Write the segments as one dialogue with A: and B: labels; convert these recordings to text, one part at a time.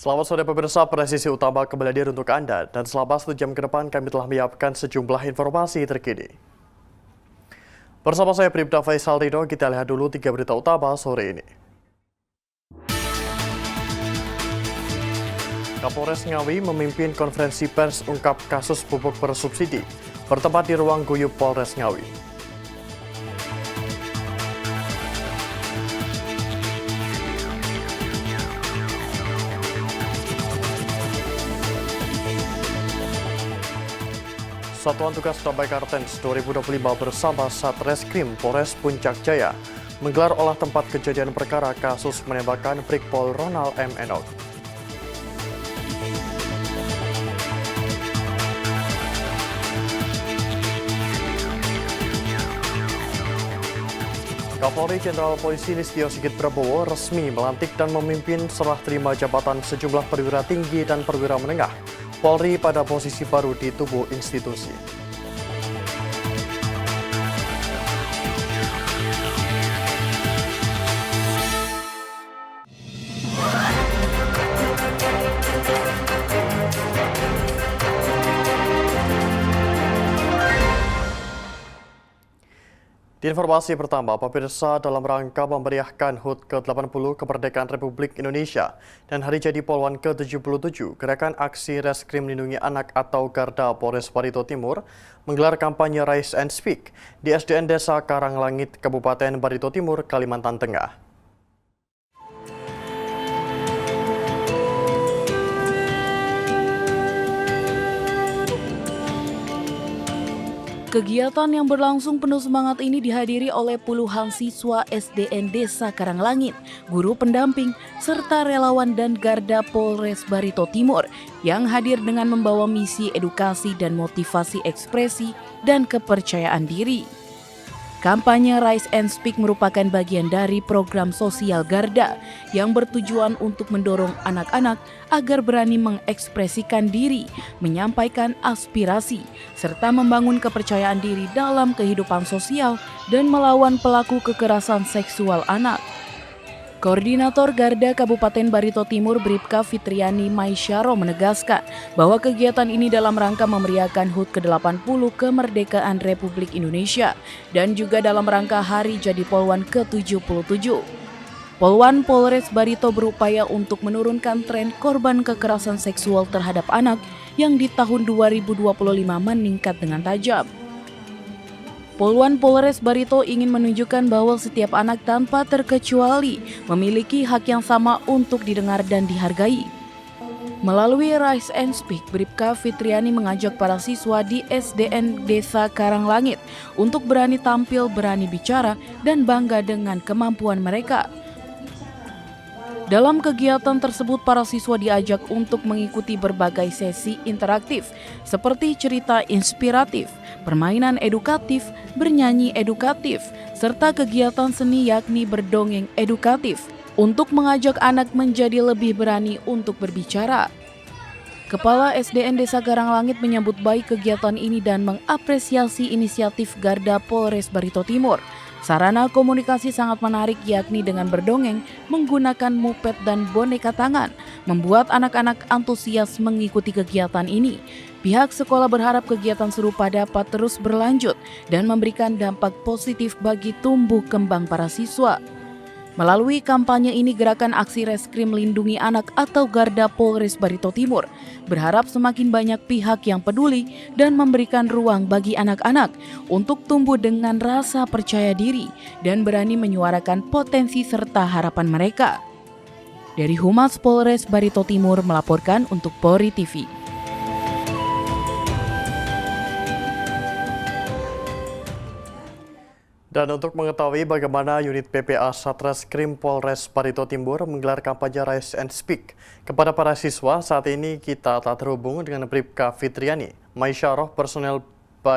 A: Selamat sore pemirsa, presisi utama kembali hadir untuk Anda dan selama 1 jam ke depan kami telah menyiapkan sejumlah informasi terkini. Bersama saya Bribda Faisal Rido, kita lihat dulu 3 berita utama sore ini. Kapolres Ngawi memimpin konferensi pers ungkap kasus pupuk bersubsidi bertempat di ruang guyub Polres Ngawi. Satuan Tugas Damai Kartens 2025 bersama Satreskrim Polres Puncak Jaya menggelar olah tempat kejadian perkara kasus penembakan Brigpol Ronald M. Enoch. Kapolri Jenderal Polisi Listio Sigit Prabowo resmi melantik dan memimpin serah terima jabatan sejumlah perwira tinggi dan perwira menengah Polri pada posisi baru di tubuh institusi. Di informasi pertama, pemirsa, dalam rangka memeriahkan HUT ke-80 Kemerdekaan Republik Indonesia dan Hari Jadi Polwan ke-77, Gerakan Aksi Reskrim Lindungi Anak atau Garda Polres Barito Timur menggelar kampanye Rise and Speak di SDN Desa Karanglangit, Kabupaten Barito Timur, Kalimantan Tengah.
B: Kegiatan yang berlangsung penuh semangat ini dihadiri oleh puluhan siswa SDN Desa Karanglangit, guru pendamping, serta relawan dan Garda Polres Barito Timur yang hadir dengan membawa misi edukasi dan motivasi ekspresi dan kepercayaan diri. Kampanye Rise and Speak merupakan bagian dari program sosial Garda yang bertujuan untuk mendorong anak-anak agar berani mengekspresikan diri, menyampaikan aspirasi, serta membangun kepercayaan diri dalam kehidupan sosial dan melawan pelaku kekerasan seksual anak. Koordinator Garda Kabupaten Barito Timur Bribka Fitriani Maisyaro menegaskan bahwa kegiatan ini dalam rangka memeriahkan HUT ke-80 Kemerdekaan Republik Indonesia dan juga dalam rangka Hari Jadi Polwan ke-77. Polwan Polres Barito berupaya untuk menurunkan tren korban kekerasan seksual terhadap anak yang di tahun 2025 meningkat dengan tajam. Polwan Polres Barito ingin menunjukkan bahwa setiap anak tanpa terkecuali memiliki hak yang sama untuk didengar dan dihargai. Melalui Rise and Speak, Bribka Fitriani mengajak para siswa di SDN Desa Karanglangit untuk berani tampil, berani bicara, dan bangga dengan kemampuan mereka. Dalam kegiatan tersebut, para siswa diajak untuk mengikuti berbagai sesi interaktif seperti cerita inspiratif, permainan edukatif, bernyanyi edukatif, serta kegiatan seni yakni berdongeng edukatif untuk mengajak anak menjadi lebih berani untuk berbicara. Kepala SDN Desa Karanglangit menyambut baik kegiatan ini dan mengapresiasi inisiatif Garda Polres Barito Timur. Sarana komunikasi sangat menarik yakni dengan berdongeng, menggunakan moped dan boneka tangan, membuat anak-anak antusias mengikuti kegiatan ini. Pihak sekolah berharap kegiatan serupa dapat terus berlanjut dan memberikan dampak positif bagi tumbuh kembang para siswa. Melalui kampanye ini, Gerakan Aksi Reskrim Lindungi Anak atau Garda Polres Barito Timur berharap semakin banyak pihak yang peduli dan memberikan ruang bagi anak-anak untuk tumbuh dengan rasa percaya diri dan berani menyuarakan potensi serta harapan mereka. Dari Humas Polres Barito Timur melaporkan untuk Polri TV.
A: Dan untuk mengetahui bagaimana unit PPA Satreskrim Polres Barito Timur menggelar kampanye Rise and Speak kepada para siswa, saat ini kita telah terhubung dengan Bribka Fitriani Maisyaro, personel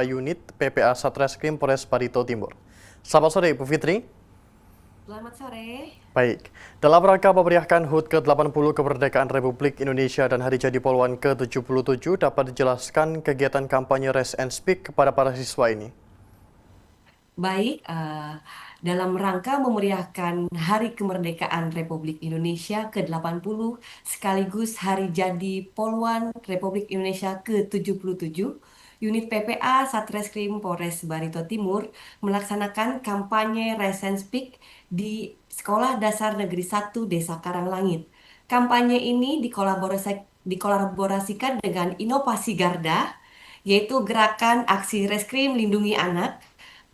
A: unit PPA Satreskrim Polres Barito Timur. Selamat sore, Bu Fitri.
C: Selamat sore.
A: Baik, dalam rangka memeriahkan HUT ke-80 Kemerdekaan Republik Indonesia dan Hari Jadi Polwan ke-77, dapat dijelaskan kegiatan kampanye Rise and Speak kepada para siswa ini?
C: Baik, dalam rangka memeriahkan Hari Kemerdekaan Republik Indonesia ke-80 sekaligus Hari Jadi Poluan Republik Indonesia ke-77, Unit PPA Satreskrim Polres Barito Timur melaksanakan kampanye Rise and Speak di Sekolah Dasar Negeri 1 Desa Karanglangit. Kampanye ini dikolaborasikan dengan Inovasi Garda, yaitu Gerakan Aksi Reskrim Lindungi Anak,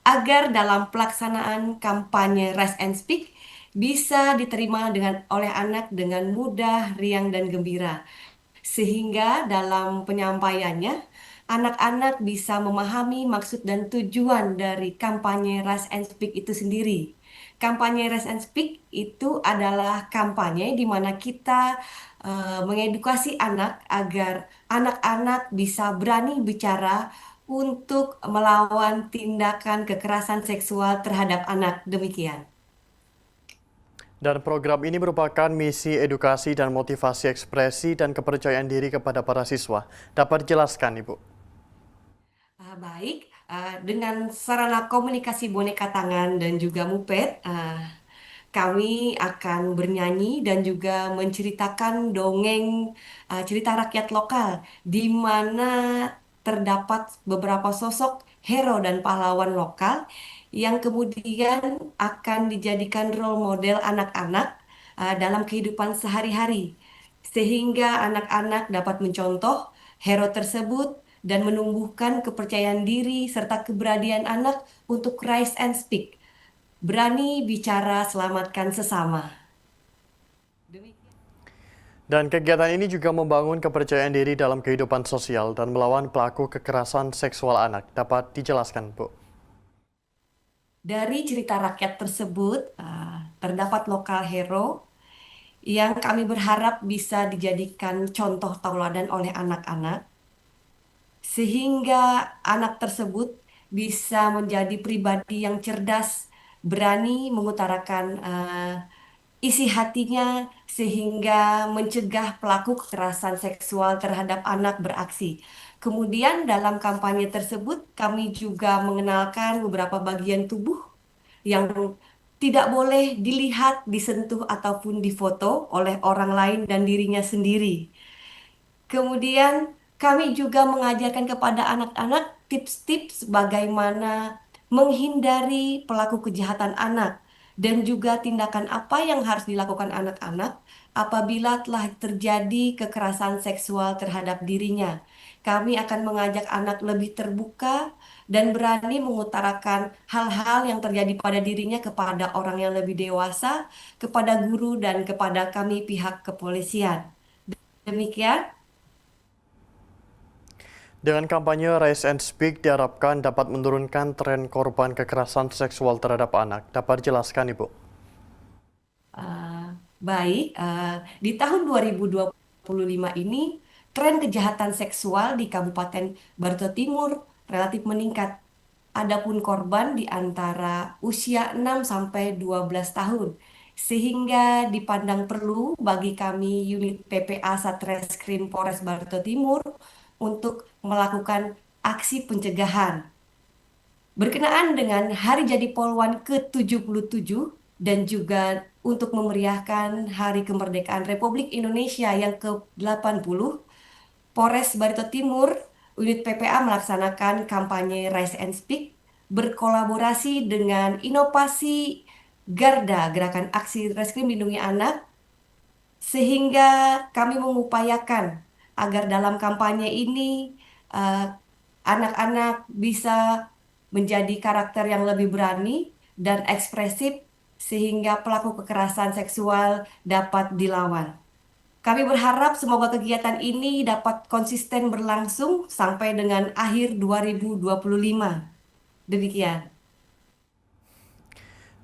C: agar dalam pelaksanaan kampanye Rise and Speak bisa diterima oleh anak dengan mudah, riang, dan gembira. Sehingga dalam penyampaiannya, anak-anak bisa memahami maksud dan tujuan dari kampanye Rise and Speak itu sendiri. Kampanye Rise and Speak itu adalah kampanye di mana kita mengedukasi anak agar anak-anak bisa berani bicara untuk melawan tindakan kekerasan seksual terhadap anak. Demikian.
A: Dan program ini merupakan misi edukasi dan motivasi ekspresi dan kepercayaan diri kepada para siswa. Dapat dijelaskan, Ibu?
C: Baik, dengan sarana komunikasi boneka tangan dan juga muped, kami akan bernyanyi dan juga menceritakan dongeng cerita rakyat lokal, di mana terdapat beberapa sosok hero dan pahlawan lokal yang kemudian akan dijadikan role model anak-anak dalam kehidupan sehari-hari, sehingga anak-anak dapat mencontoh hero tersebut dan menumbuhkan kepercayaan diri serta keberanian anak untuk rise and speak, berani bicara, selamatkan sesama. Demikian.
A: Dan kegiatan ini juga membangun kepercayaan diri dalam kehidupan sosial dan melawan pelaku kekerasan seksual anak. Dapat dijelaskan, Bu?
C: Dari cerita rakyat tersebut, terdapat lokal hero yang kami berharap bisa dijadikan contoh tauladan oleh anak-anak, sehingga anak tersebut bisa menjadi pribadi yang cerdas, berani mengutarakan isi hatinya, sehingga mencegah pelaku kekerasan seksual terhadap anak beraksi. Kemudian dalam kampanye tersebut kami juga mengenalkan beberapa bagian tubuh yang tidak boleh dilihat, disentuh ataupun difoto oleh orang lain dan dirinya sendiri. Kemudian kami juga mengajarkan kepada anak-anak tips-tips bagaimana menghindari pelaku kejahatan anak dan juga tindakan apa yang harus dilakukan anak-anak apabila telah terjadi kekerasan seksual terhadap dirinya. Kami akan mengajak anak lebih terbuka dan berani mengutarakan hal-hal yang terjadi pada dirinya kepada orang yang lebih dewasa, kepada guru, dan kepada kami pihak kepolisian. Demikian.
A: Dengan kampanye Rise and Speak diharapkan dapat menurunkan tren korban kekerasan seksual terhadap anak. Dapat dijelaskan, Ibu?
C: Baik, di tahun 2025 ini, tren kejahatan seksual di Kabupaten Barito Timur relatif meningkat. Adapun korban di antara usia 6 sampai 12 tahun. Sehingga dipandang perlu bagi kami unit PPA Satreskrim Polres Barito Timur untuk melakukan aksi pencegahan. Berkenaan dengan Hari Jadi Polwan ke-77 dan juga untuk memeriahkan Hari Kemerdekaan Republik Indonesia yang ke-80, Polres Barito Timur, unit PPA melaksanakan kampanye Rise and Speak berkolaborasi dengan Inovasi Garda, Gerakan Aksi Reskrim Lindungi Anak, sehingga kami mengupayakan agar dalam kampanye ini eh, anak-anak bisa menjadi karakter yang lebih berani dan ekspresif sehingga pelaku kekerasan seksual dapat dilawan. Kami berharap semoga kegiatan ini dapat konsisten berlangsung sampai dengan akhir 2025. Demikian.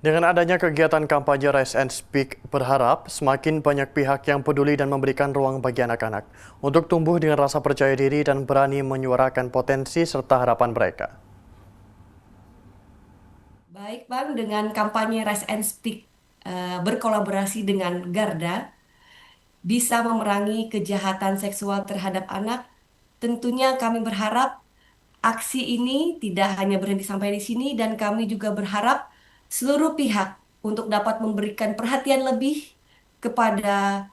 A: Dengan adanya kegiatan kampanye Rise and Speak, berharap semakin banyak pihak yang peduli dan memberikan ruang bagi anak-anak untuk tumbuh dengan rasa percaya diri dan berani menyuarakan potensi serta harapan mereka.
C: Baik Bang, dengan kampanye Rise and Speak berkolaborasi dengan Garda bisa memerangi kejahatan seksual terhadap anak, tentunya kami berharap Aksi ini tidak hanya berhenti sampai di sini dan kami juga berharap seluruh pihak untuk dapat memberikan perhatian lebih kepada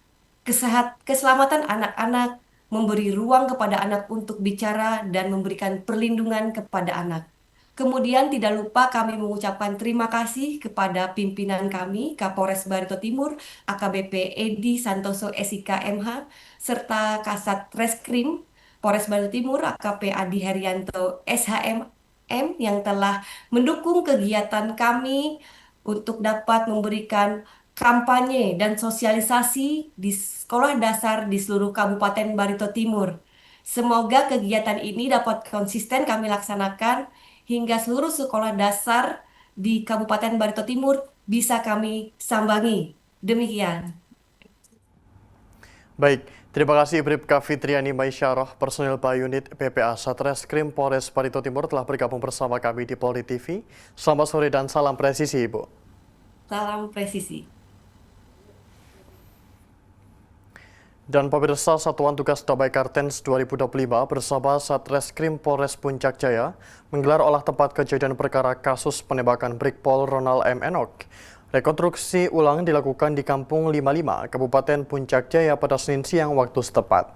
C: keselamatan anak-anak, memberi ruang kepada anak untuk bicara dan memberikan perlindungan kepada anak. Kemudian tidak lupa kami mengucapkan terima kasih kepada pimpinan kami, Kapolres Barito Timur, AKBP Edi Santoso SIK MH, serta Kasat Reskrim Polres Barito Timur, AKP Adi Herianto SHM yang telah mendukung kegiatan kami untuk dapat memberikan kampanye dan sosialisasi di sekolah dasar di seluruh Kabupaten Barito Timur. Semoga kegiatan ini dapat konsisten kami laksanakan hingga seluruh sekolah dasar di Kabupaten Barito Timur bisa kami sambangi. Demikian.
A: Baik, terima kasih Bribka Fitriani Maisyarah, personil Unit PPA Satreskrim Polres Barito Timur telah bergabung bersama kami di Polri TV. Selamat sore dan salam presisi, Ibu.
C: Salam presisi.
A: Dan pemirsa Satuan Tugas Damai Kartens 2025 bersama Satreskrim Polres Puncak Jaya menggelar olah tempat kejadian perkara kasus penembakan Brigpol Ronald M. Enok. Rekonstruksi ulang dilakukan di Kampung 55, Kabupaten Puncak Jaya pada Senin siang waktu setempat.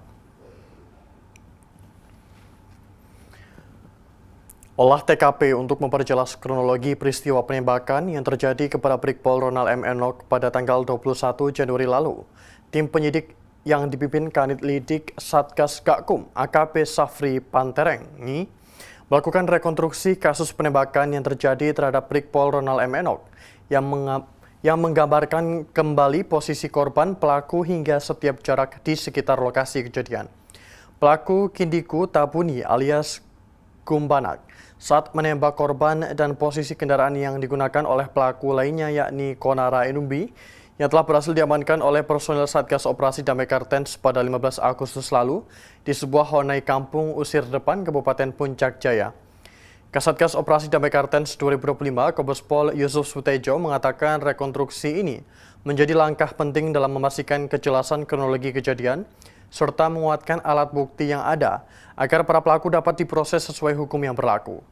A: Olah TKP untuk memperjelas kronologi peristiwa penembakan yang terjadi kepada Brigpol Ronald M. Enok pada tanggal 21 Januari lalu. Tim penyidik yang dipimpin Kanit Lidik Satgas Gakum AKP Safri Pantereng ini melakukan rekonstruksi kasus penembakan yang terjadi terhadap Brigpol Ronald M. Enok yang menggambarkan kembali posisi korban, pelaku hingga setiap jarak di sekitar lokasi kejadian. Pelaku Kindiku Tabuni alias Gumbanak saat menembak korban dan posisi kendaraan yang digunakan oleh pelaku lainnya yakni Konara Enumbi yang telah berhasil diamankan oleh personel Satgas Operasi Damai Kartens pada 15 Agustus lalu di sebuah honai kampung Usir Depan, Kabupaten Puncak Jaya. Kasatgas Operasi Damai Kartens 2025, Kombes Pol Yusuf Sutejo mengatakan rekonstruksi ini menjadi langkah penting dalam memastikan kejelasan kronologi kejadian serta menguatkan alat bukti yang ada agar para pelaku dapat diproses sesuai hukum yang berlaku.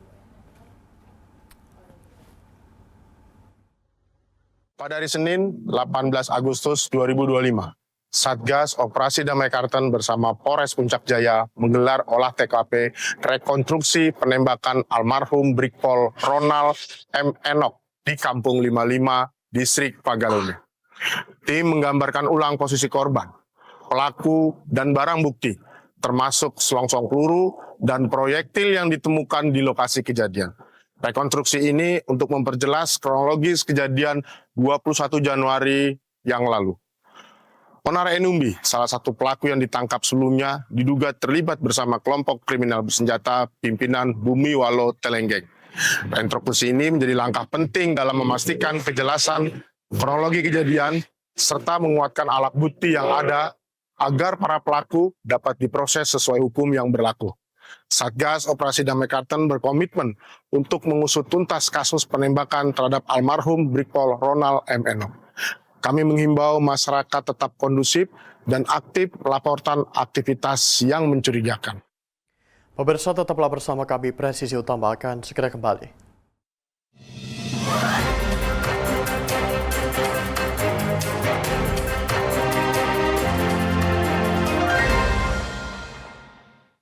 D: Pada hari Senin, 18 Agustus 2025, Satgas Operasi Damai Kartens bersama Polres Puncak Jaya menggelar olah TKP rekonstruksi penembakan almarhum Brigpol Ronald M. Enok di Kampung 55, Distrik Pagalone. Tim menggambarkan ulang posisi korban, pelaku, dan barang bukti, termasuk selongsong peluru dan proyektil yang ditemukan di lokasi kejadian. Rekonstruksi ini untuk memperjelas kronologis kejadian 21 Januari yang lalu. Konara Enumbi, salah satu pelaku yang ditangkap sebelumnya, diduga terlibat bersama kelompok kriminal bersenjata pimpinan Bumi Walo Telenggeng. Rekonstruksi ini menjadi langkah penting dalam memastikan kejelasan kronologi kejadian serta menguatkan alat bukti yang ada agar para pelaku dapat diproses sesuai hukum yang berlaku. Satgas Operasi Damai Kartens berkomitmen untuk mengusut tuntas kasus penembakan terhadap almarhum Brigpol Ronald M. Enok. Kami menghimbau masyarakat tetap kondusif dan aktif melaporkan aktivitas yang mencurigakan.
A: Pemirsa tetaplah bersama kami, Presisi Utama akan segera kembali.